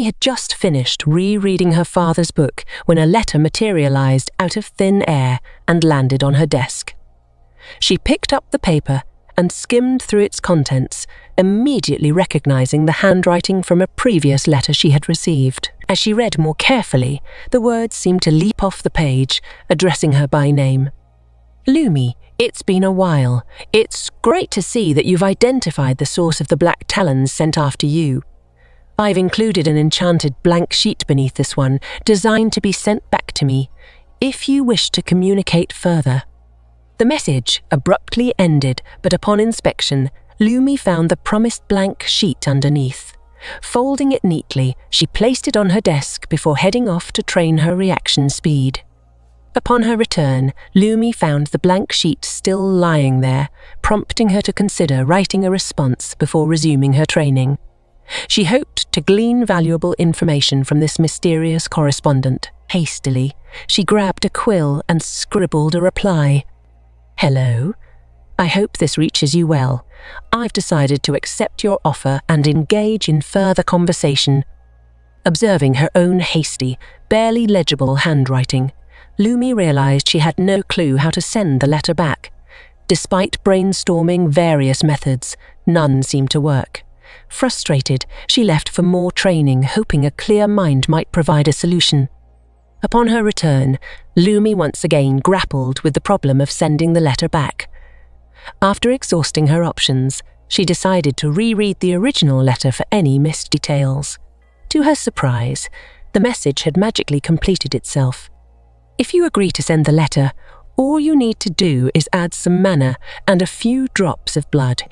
had just finished rereading her father's book when a letter materialized out of thin air and landed on her desk. She picked up the paper and skimmed through its contents, immediately recognizing the handwriting from a previous letter she had received. As she read more carefully, the words seemed to leap off the page, addressing her by name. "Lumi, it's been a while. It's great to see that you've identified the source of the black talons sent after you. I've included an enchanted blank sheet beneath this one, designed to be sent back to me, if you wish to communicate further." The message abruptly ended, but upon inspection, Lumi found the promised blank sheet underneath. Folding it neatly, she placed it on her desk before heading off to train her reaction speed. Upon her return, Lumi found the blank sheet still lying there, prompting her to consider writing a response before resuming her training. She hoped to glean valuable information from this mysterious correspondent. Hastily, she grabbed a quill and scribbled a reply. "Hello. I hope this reaches you well. I've decided to accept your offer and engage in further conversation." Observing her own hasty, barely legible handwriting, Lumi realized she had no clue how to send the letter back. Despite brainstorming various methods, none seemed to work. Frustrated, she left for more training, hoping a clear mind might provide a solution. Upon her return, Lumi once again grappled with the problem of sending the letter back. After exhausting her options, she decided to reread the original letter for any missed details. To her surprise, the message had magically completed itself. "If you agree to send the letter, all you need to do is add some mana and a few drops of blood."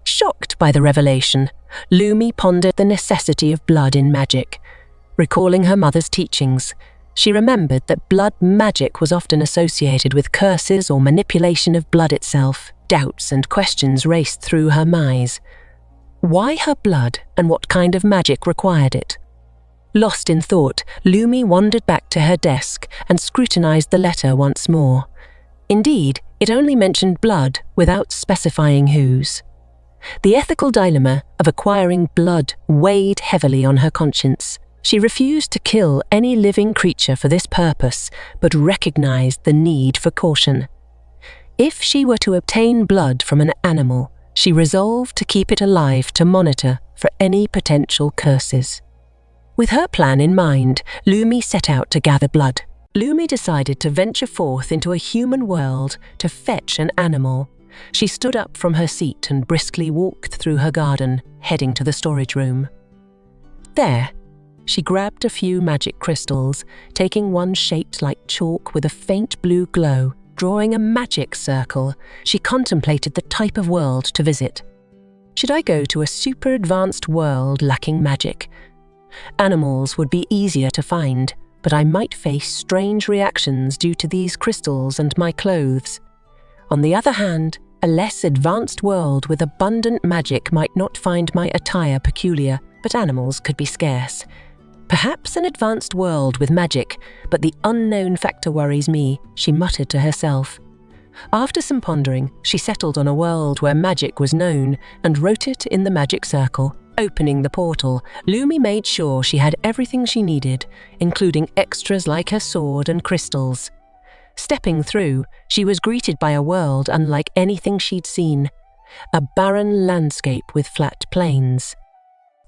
Shocked by the revelation, Lumi pondered the necessity of blood in magic. Recalling her mother's teachings, she remembered that blood magic was often associated with curses or manipulation of blood itself. Doubts and questions raced through her mind. Why her blood, and what kind of magic required it? Lost in thought, Lumi wandered back to her desk and scrutinized the letter once more. Indeed, it only mentioned blood without specifying whose. The ethical dilemma of acquiring blood weighed heavily on her conscience. She refused to kill any living creature for this purpose, but recognized the need for caution. If she were to obtain blood from an animal, she resolved to keep it alive to monitor for any potential curses. With her plan in mind, Lumi set out to gather blood. Lumi decided to venture forth into a human world to fetch an animal. She stood up from her seat and briskly walked through her garden, heading to the storage room. There, she grabbed a few magic crystals, taking one shaped like chalk with a faint blue glow. Drawing a magic circle, she contemplated the type of world to visit. Should I go to a super advanced world lacking magic? Animals would be easier to find, but I might face strange reactions due to these crystals and my clothes. On the other hand, a less advanced world with abundant magic might not find my attire peculiar, but animals could be scarce. Perhaps an advanced world with magic, but the unknown factor worries me, she muttered to herself. After some pondering, she settled on a world where magic was known and wrote it in the magic circle. Opening the portal, Lumi made sure she had everything she needed, including extras like her sword and crystals. Stepping through, she was greeted by a world unlike anything she'd seen, a barren landscape with flat plains.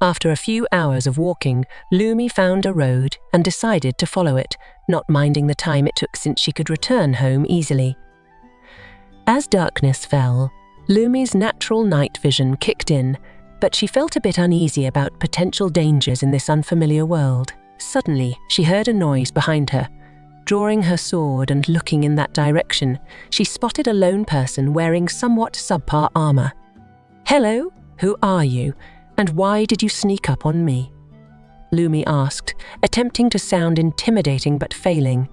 After a few hours of walking, Lumi found a road and decided to follow it, not minding the time it took since she could return home easily. As darkness fell, Lumi's natural night vision kicked in, but she felt a bit uneasy about potential dangers in this unfamiliar world. Suddenly, she heard a noise behind her. Drawing her sword and looking in that direction, she spotted a lone person wearing somewhat subpar armor. "Hello, who are you? And why did you sneak up on me?" Lumi asked, attempting to sound intimidating but failing.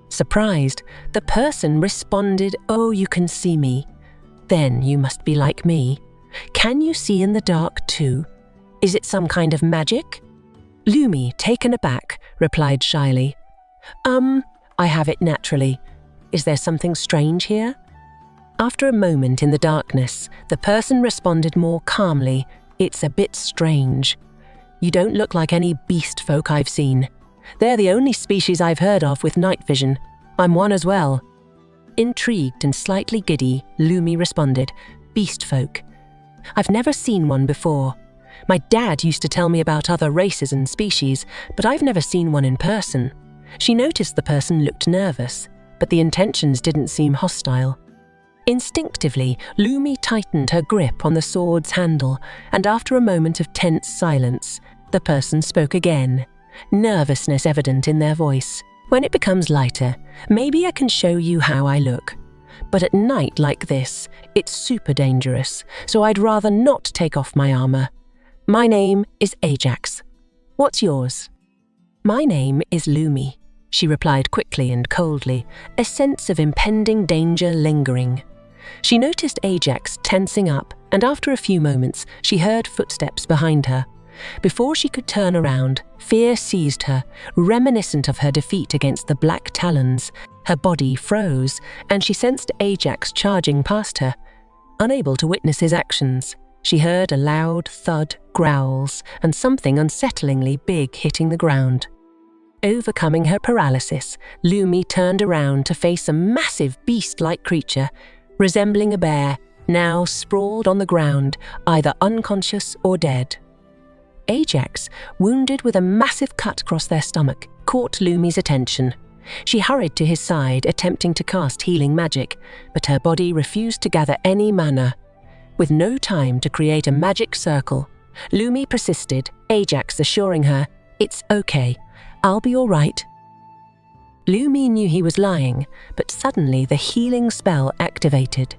Surprised, the person responded, "Oh, you can see me. Then you must be like me. Can you see in the dark too? Is it some kind of magic?" Lumi, taken aback, replied shyly, I have it naturally. Is there something strange here?" After a moment in the darkness, the person responded more calmly, "It's a bit strange. You don't look like any beast folk I've seen. They're the only species I've heard of with night vision. I'm one as well." Intrigued and slightly giddy, Lumi responded, "Beast folk. I've never seen one before. My dad used to tell me about other races and species, but I've never seen one in person." She noticed the person looked nervous, but the intentions didn't seem hostile. Instinctively, Lumi tightened her grip on the sword's handle, and after a moment of tense silence, the person spoke again, nervousness evident in their voice. "When it becomes lighter, maybe I can show you how I look. But at night like this, it's super dangerous, so I'd rather not take off my armor. My name is Ajax. What's yours?" "My name is Lumi," she replied quickly and coldly, a sense of impending danger lingering. She noticed Ajax tensing up, and after a few moments, she heard footsteps behind her. Before she could turn around, fear seized her, reminiscent of her defeat against the Black Talons. Her body froze, and she sensed Ajax charging past her. Unable to witness his actions, she heard a loud thud, growls, and something unsettlingly big hitting the ground. Overcoming her paralysis, Lumi turned around to face a massive beast-like creature, resembling a bear, now sprawled on the ground, either unconscious or dead. Ajax, wounded with a massive cut across their stomach, caught Lumi's attention. She hurried to his side, attempting to cast healing magic, but her body refused to gather any mana. With no time to create a magic circle, Lumi persisted, Ajax assuring her, "It's okay, I'll be all right." Lumi knew he was lying, but suddenly the healing spell activated.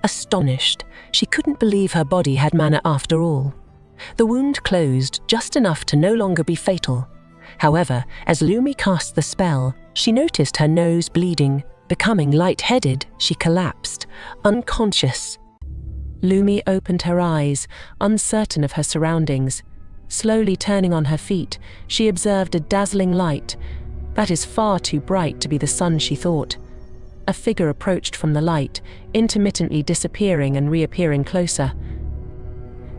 Astonished, she couldn't believe her body had mana after all. The wound closed just enough to no longer be fatal. However, as Lumi cast the spell, she noticed her nose bleeding. Becoming lightheaded, she collapsed, unconscious. Lumi opened her eyes, uncertain of her surroundings. Slowly turning on her feet, she observed a dazzling light. That is far too bright to be the sun, she thought. A figure approached from the light, intermittently disappearing and reappearing closer.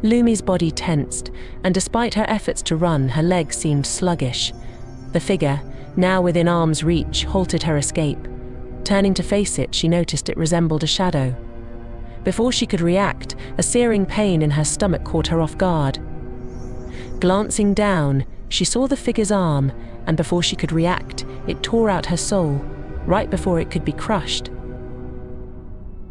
Lumi's body tensed, and despite her efforts to run, her legs seemed sluggish. The figure, now within arm's reach, halted her escape. Turning to face it, she noticed it resembled a shadow. Before she could react, a searing pain in her stomach caught her off guard. Glancing down, she saw the figure's arm, and before she could react, it tore out her soul, right before it could be crushed.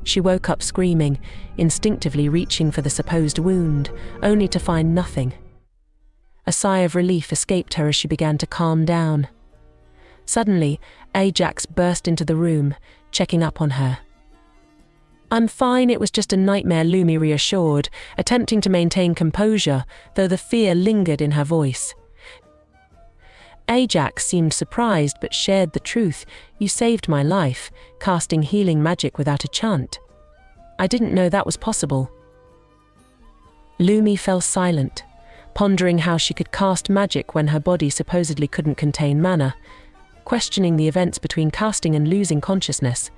She woke up screaming, instinctively reaching for the supposed wound, only to find nothing. A sigh of relief escaped her as she began to calm down. Suddenly, Ajax burst into the room, checking up on her. "I'm fine, it was just a nightmare," Lumi reassured, attempting to maintain composure, though the fear lingered in her voice. Ajax seemed surprised but shared the truth. "You saved my life, casting healing magic without a chant. I didn't know that was possible." Lumi fell silent, pondering how she could cast magic when her body supposedly couldn't contain mana, questioning the events between casting and losing consciousness.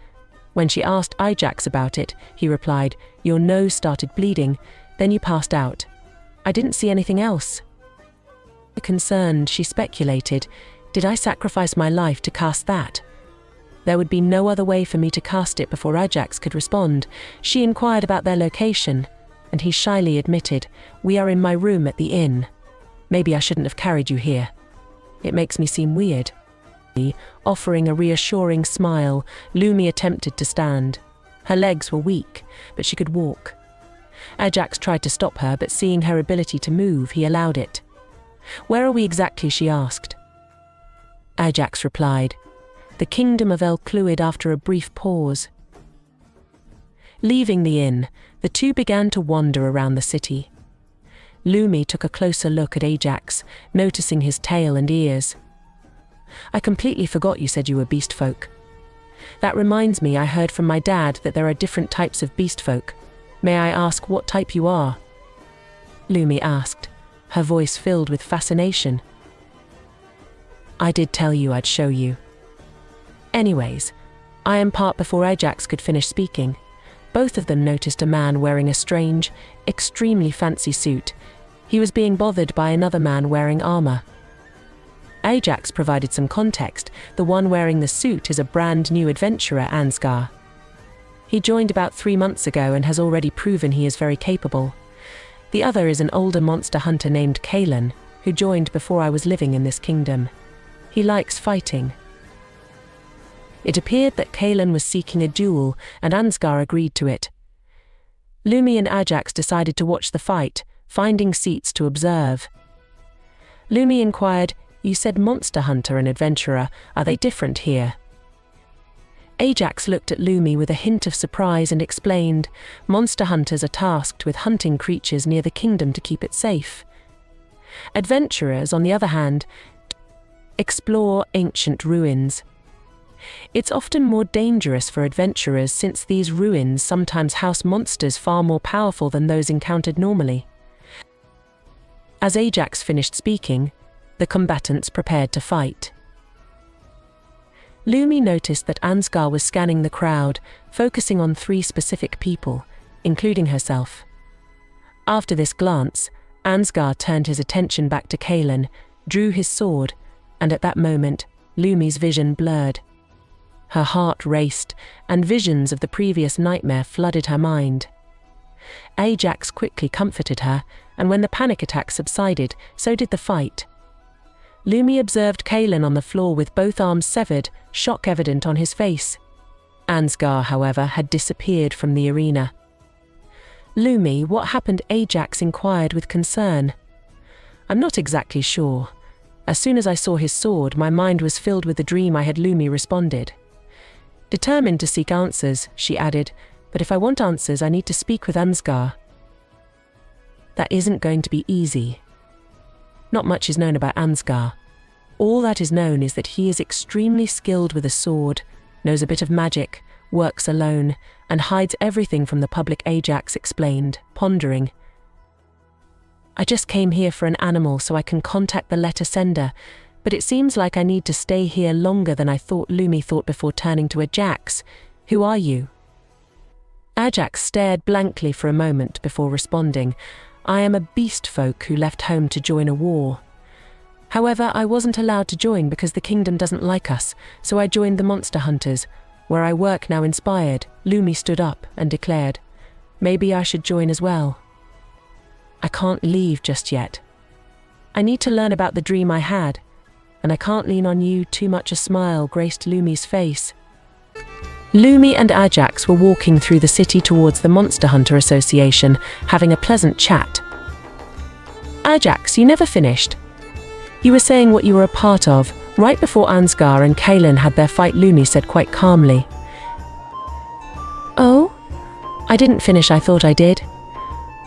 When she asked Ajax about it, he replied, "Your nose started bleeding, then you passed out. I didn't see anything else." Concerned, she speculated, "Did I sacrifice my life to cast that?" There would be no other way for me to cast it before Ajax could respond. She inquired about their location, and he shyly admitted, "We are in my room at the inn. Maybe I shouldn't have carried you here. It makes me seem weird." Offering a reassuring smile, Lumi attempted to stand. Her legs were weak, but she could walk. Ajax tried to stop her, but seeing her ability to move, he allowed it. "Where are we exactly?" she asked. Ajax replied, "The kingdom of El Cluid," after a brief pause. Leaving the inn, the two began to wander around the city. Lumi took a closer look at Ajax, noticing his tail and ears. "I completely forgot you said you were beast folk. That reminds me, I heard from my dad that there are different types of beast folk. May I ask what type you are?" Lumi asked, her voice filled with fascination. "I did tell you I'd show you. Anyways, I am part." Before Ajax could finish speaking, both of them noticed a man wearing a strange, extremely fancy suit. He was being bothered by another man wearing armor. Ajax provided some context. The one wearing the suit is a brand new adventurer, Ansgar. He joined about 3 months ago and has already proven he is very capable. The other is an older monster hunter named Kalen, who joined before I was living in this kingdom. He likes fighting. It appeared that Kalen was seeking a duel, and Ansgar agreed to it. Lumi and Ajax decided to watch the fight, finding seats to observe. Lumi inquired, "You said monster hunter and adventurer. Are they different here?" Ajax looked at Lumi with a hint of surprise and explained, "Monster hunters are tasked with hunting creatures near the kingdom to keep it safe. Adventurers, on the other hand, explore ancient ruins. It's often more dangerous for adventurers since these ruins sometimes house monsters far more powerful than those encountered normally." As Ajax finished speaking, the combatants prepared to fight. Lumi noticed that Ansgar was scanning the crowd, focusing on 3 specific people, including herself. After this glance, Ansgar turned his attention back to Kalen, drew his sword, and at that moment, Lumi's vision blurred. Her heart raced, and visions of the previous nightmare flooded her mind. Ajax quickly comforted her, and when the panic attack subsided, so did the fight. Lumi observed Kalen on the floor with both arms severed, shock evident on his face. Ansgar, however, had disappeared from the arena. "Lumi, what happened?" Ajax inquired with concern. "I'm not exactly sure. As soon as I saw his sword, my mind was filled with the dream I had." Lumi responded. Determined to seek answers, she added, "But if I want answers, I need to speak with Ansgar." "That isn't going to be easy." Not much is known about Ansgar. All that is known is that he is extremely skilled with a sword, knows a bit of magic, works alone, and hides everything from the public, Ajax explained, pondering. "I just came here for an animal so I can contact the letter sender, but it seems like I need to stay here longer than I thought." Lumi thought before turning to Ajax. "Who are you?" Ajax stared blankly for a moment before responding, "I am a beast folk who left home to join a war. However, I wasn't allowed to join because the kingdom doesn't like us, so I joined the monster hunters, where I work now." Inspired, Lumi stood up and declared, "Maybe I should join as well. I can't leave just yet. I need to learn about the dream I had, and I can't lean on you too much." A smile graced Lumi's face. Lumi and Ajax were walking through the city towards the Monster Hunter Association, having a pleasant chat. "Ajax, you never finished. You were saying what you were a part of, right before Ansgar and Kalen had their fight," Lumi said quite calmly. "Oh? I didn't finish. I thought I did.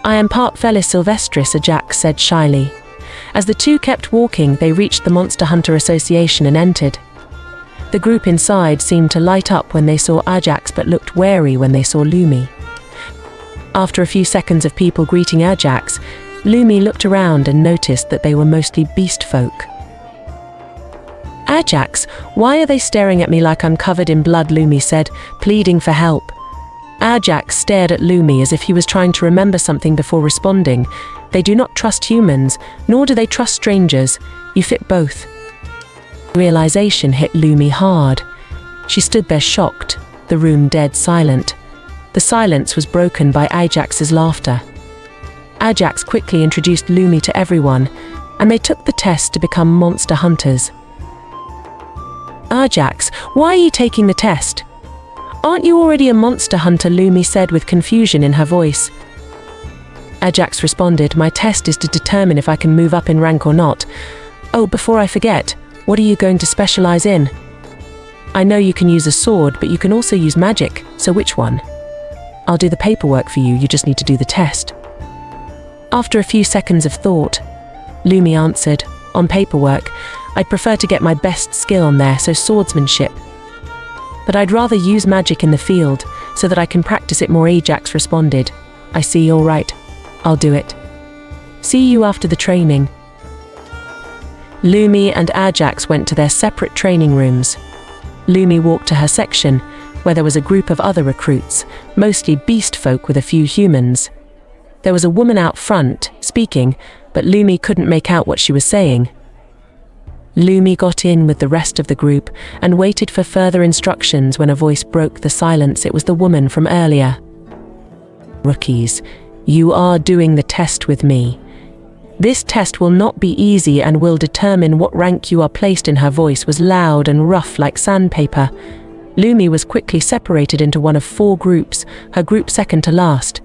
I am part Felis Sylvestris," Ajax said shyly. As the two kept walking, they reached the Monster Hunter Association and entered. The group inside seemed to light up when they saw Ajax but looked wary when they saw Lumi. After a few seconds of people greeting Ajax, Lumi looked around and noticed that they were mostly beast folk. "Ajax, why are they staring at me like I'm covered in blood?" Lumi said, pleading for help. Ajax stared at Lumi as if he was trying to remember something before responding. "They do not trust humans, nor do they trust strangers. You fit both." Realization hit Lumi hard. She stood there shocked, the room dead silent. The silence was broken by Ajax's laughter. Ajax quickly introduced Lumi to everyone, and they took the test to become monster hunters. "Ajax, why are you taking the test? Aren't you already a monster hunter?" Lumi said with confusion in her voice. Ajax responded, "My test is to determine if I can move up in rank or not. Oh, before I forget, what are you going to specialize in? I know you can use a sword, but you can also use magic, so which one?" "I'll do the paperwork for you, you just need to do the test." After a few seconds of thought, Lumi answered, "On paperwork, I'd prefer to get my best skill on there, so swordsmanship. But I'd rather use magic in the field, so that I can practice it more." Ajax responded, "I see, all right. I'll do it. See you after the training." Lumi and Ajax went to their separate training rooms. Lumi walked to her section, where there was a group of other recruits, mostly beast folk with a few humans. There was a woman out front, speaking, but Lumi couldn't make out what she was saying. Lumi got in with the rest of the group and waited for further instructions when a voice broke the silence. It was the woman from earlier. "Rookies, you are doing the test with me. This test will not be easy and will determine what rank you are placed in." Her voice was loud and rough like sandpaper. Lumi was quickly separated into one of 4 groups, her group second to last.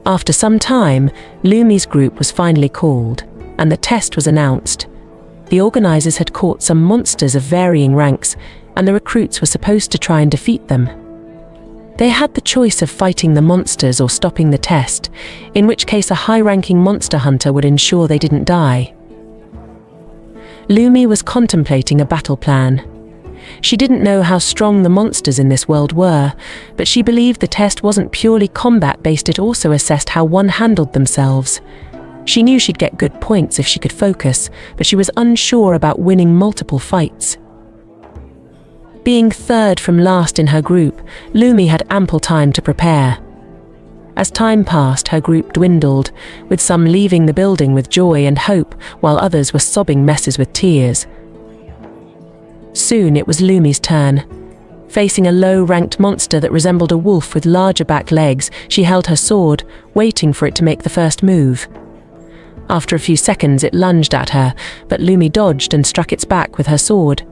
After some time, Lumi's group was finally called, and the test was announced. The organizers had caught some monsters of varying ranks, and the recruits were supposed to try and defeat them. They had the choice of fighting the monsters or stopping the test, in which case a high-ranking monster hunter would ensure they didn't die. Lumi was contemplating a battle plan. She didn't know how strong the monsters in this world were, but she believed the test wasn't purely combat-based, it also assessed how one handled themselves. She knew she'd get good points if she could focus, but she was unsure about winning multiple fights. Being third from last in her group, Lumi had ample time to prepare. As time passed, her group dwindled, with some leaving the building with joy and hope, while others were sobbing messes with tears. Soon it was Lumi's turn. Facing a low-ranked monster that resembled a wolf with larger back legs, she held her sword, waiting for it to make the first move. After a few seconds, it lunged at her, but Lumi dodged and struck its back with her sword.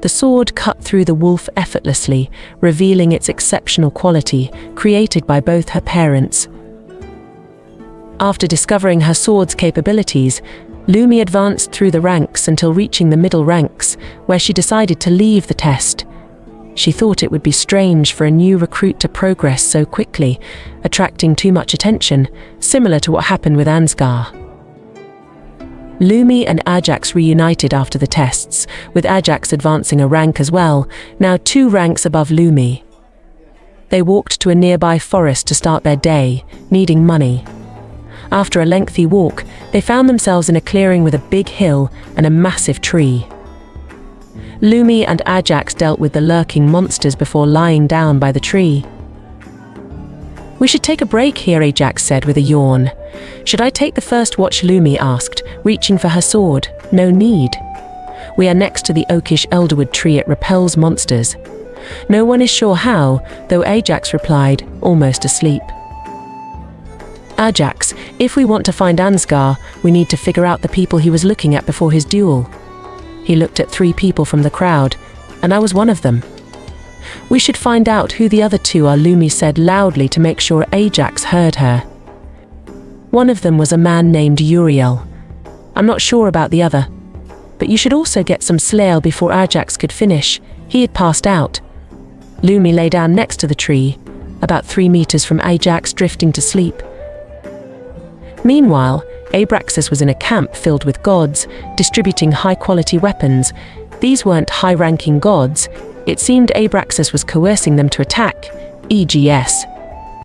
The sword cut through the wolf effortlessly, revealing its exceptional quality, created by both her parents. After discovering her sword's capabilities, Lumi advanced through the ranks until reaching the middle ranks, where she decided to leave the test. She thought it would be strange for a new recruit to progress so quickly, attracting too much attention, similar to what happened with Ansgar. Lumi and Ajax reunited after the tests, with Ajax advancing a rank as well, now 2 ranks above Lumi. They walked to a nearby forest to start their day, needing money. After a lengthy walk, they found themselves in a clearing with a big hill and a massive tree. Lumi and Ajax dealt with the lurking monsters before lying down by the tree. "We should take a break here," Ajax said with a yawn. "Should I take the first watch?" Lumi asked, reaching for her sword. "No need. We are next to the oakish elderwood tree. It repels monsters." "No one is sure how," though Ajax replied, almost asleep. "Ajax, if we want to find Ansgar, we need to figure out the people he was looking at before his duel." He looked at 3 people from the crowd, and I was one of them. "We should find out who the other 2 are," Lumi said loudly to make sure Ajax heard her. "One of them was a man named Uriel. I'm not sure about the other. But you should also get some Slail." Before Ajax could finish, he had passed out. Lumi lay down next to the tree, about 3 meters from Ajax, drifting to sleep. Meanwhile, Abraxas was in a camp filled with gods, distributing high-quality weapons. These weren't high-ranking gods. It seemed Abraxas was coercing them to attack. EGS.